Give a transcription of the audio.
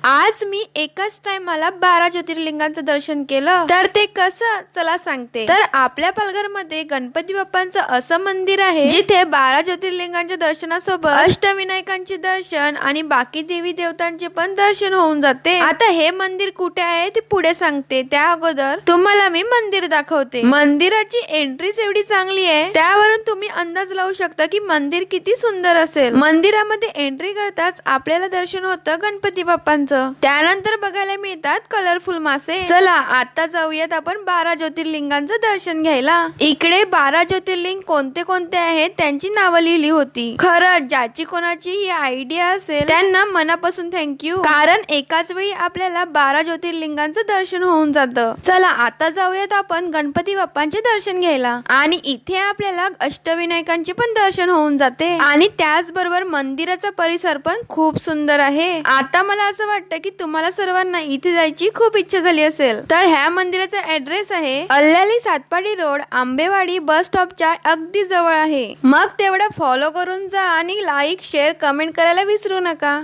आज मी एकाच टायमाला 12 ज्योतिर्लिंगांचं दर्शन केलं. तर ते कसं चला सांगते. तर आपल्या पालघरमध्ये गणपती बाप्पांचं असं मंदिर आहे जिथे 12 ज्योतिर्लिंगांच्या दर्शनासोबत अष्टविनायकांचे दर्शन आणि बाकी देवी देवतांचे पण दर्शन होऊन जाते. आता हे मंदिर कुठे आहे ते पुढे सांगते. त्या अगोदर तुम्हाला मी मंदिर दाखवते. मंदिराची एंट्रीच एवढी चांगली आहे, त्यावरून तुम्ही अंदाज लावू शकता की मंदिर किती सुंदर असेल. मंदिरामध्ये एंट्री करताच आपल्याला दर्शन होतं गणपती बाप्पांचं. त्यानंतर बघायला मिळतात कलरफुल मासे. चला आता जाऊयात आपण 12 ज्योतिर्लिंगांचं दर्शन घ्यायला. इकडे 12 ज्योतिर्लिंग कोणते कोणते आहेत त्यांची नावं लिहिली होती. खरंच ज्याची कोणाची ही आयडिया असेल त्यांना मनापासून थँक्यू, कारण एकाच वेळी आपल्याला 12 ज्योतिर्लिंगांचं दर्शन होऊन जातं. चला आता जाऊयात आपण गणपती बाप्पांचे दर्शन घ्यायला. आणि इथे आपल्याला अष्टविनायकांचे पण दर्शन होऊन जाते. आणि त्याचबरोबर मंदिराचा परिसर पण खूप सुंदर आहे. आता मला असं वाटतं की तुम्हाला सर्वांना इथे जायची खूप इच्छा झाली असेल. तर ह्या मंदिराचा ऍड्रेस आहे अल्लाली सातपाडी रोड, आंबेवाडी बस स्टॉपच्या अगदी जवळ आहे. मग तेवढं फॉलो करून जा आणि लाईक शेअर कमेंट करायला विसरू नका.